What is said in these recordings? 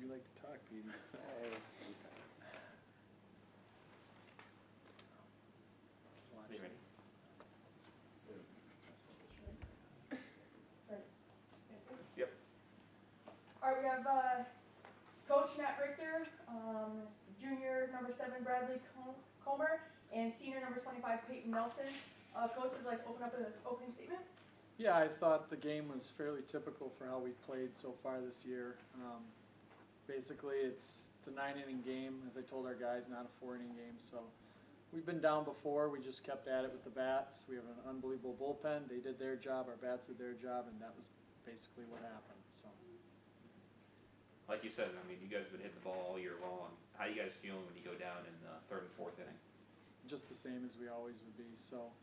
you like to talk, Petey? Are you ready? Yep. All right, we have Coach Nat Richter, junior number 7 Bradley Comer, and senior number 25 Peyton Nelson. Coach, would you like to open up an opening statement? Yeah, I thought the game was fairly typical for how we played so far this year. Basically, it's a 9-inning game, as I told our guys, not a 4-inning game. So we've been down before. We just kept at it with the bats. We have an unbelievable bullpen. They did their job. Our bats did their job, and that was basically what happened. So, Like you said, I mean, you guys have been hitting the ball all year long. How are you guys feeling when you go down in the 3rd and 4th inning? just the same as we always would be. So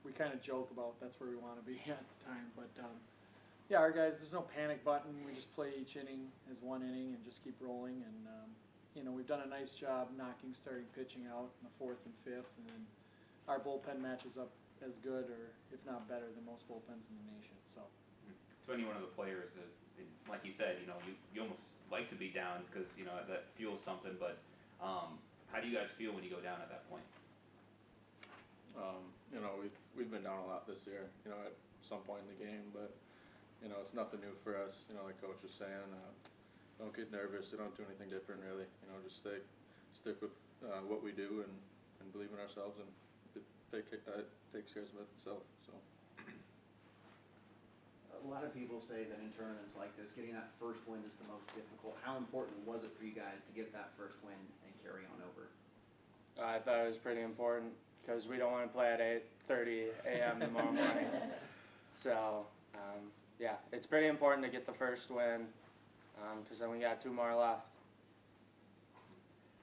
we kind of joke about that's where we want to be at the time. But yeah, our guys, there's no panic button. We just play each inning as one inning and just keep rolling. And you know, we've done a nice job knocking starting pitching out in the 4th and 5th, and then our bullpen matches up as good, or if not better, than most bullpens in the nation. So any one of the players that, like you said, you know, you almost like to be down because, you know, that fuels something. But how do you guys feel when you go down at that point? You know, we've been down a lot this year, you know, at some point in the game, but, you know, it's nothing new for us, you know, like Coach was saying. Don't get nervous, don't do anything different really, you know, just stick with what we do and believe in ourselves, and it takes care of itself, so. A lot of people say that in tournaments like this, getting that first win is the most difficult. How important was it for you guys to get that first win and carry on over? I thought it was pretty important because we don't want to play at 8:30 a.m. tomorrow morning. So, yeah, it's pretty important to get the first win because then we got 2 more left.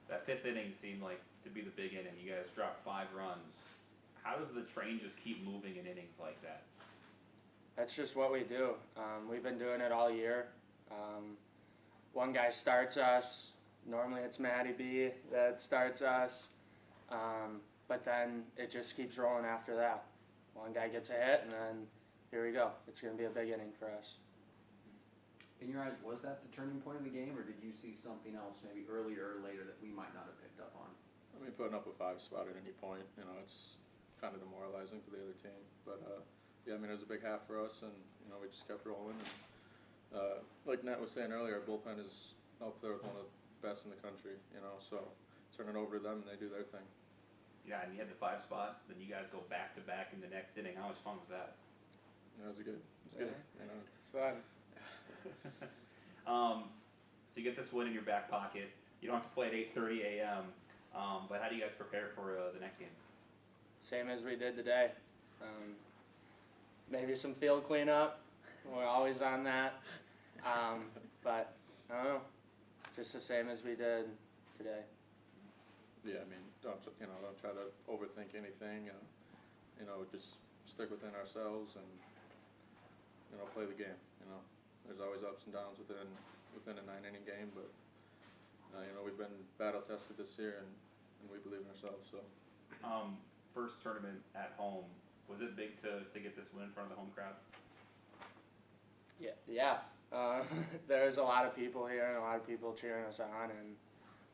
That 5th inning seemed like to be the big inning. You guys dropped 5 runs. How does the train just keep moving in innings like that? That's just what we do. We've been doing it all year. One guy starts us. Normally it's Matty B that starts us. But then it just keeps rolling after that. One guy gets a hit, and then here we go. It's going to be a big inning for us. In your eyes, was that the turning point of the game, or did you see something else maybe earlier or later that we might not have picked up on? I mean, putting up a 5 spot at any point, you know, it's kind of demoralizing to the other team. But yeah, I mean, it was a big half for us, and you know, we just kept rolling. And like Nat was saying earlier, our bullpen is up there with one of the best in the country. You know, so turn it over to them, and they do their thing. Yeah, and you had the 5 spot, then you guys go back to back in the next inning. How much fun was that? It was good. It was good. You know, It's fun. So you get this win in your back pocket. You don't have to play at 8:30 a.m. But how do you guys prepare for the next game? Same as we did today. Maybe some field cleanup. We're always on that. But I don't know. Just the same as we did today. yeah, I mean, don't try to overthink anything. You know, just stick within ourselves and you know, play the game. You know, there's always ups and downs within a 9-inning game, but you know, we've been battle tested this year, and we believe in ourselves. So. First tournament at home. Was it big to get this win in front of the home crowd? Yeah. There's a lot of people here and a lot of people cheering us on, and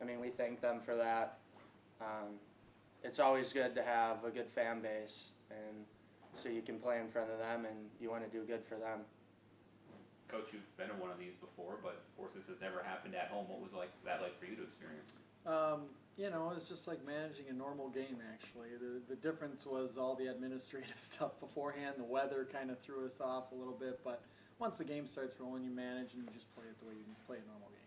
I mean, we thank them for that. It's always good to have a good fan base, and so you can play in front of them and you want to do good for them. Coach, you've been in one of these before, but of course this has never happened at home. What was that like for you to experience? You know, it's just like managing a normal game, actually. The difference was all the administrative stuff beforehand. The weather kind of threw us off a little bit, but once the game starts rolling, you manage and you just play it the way you play a normal game.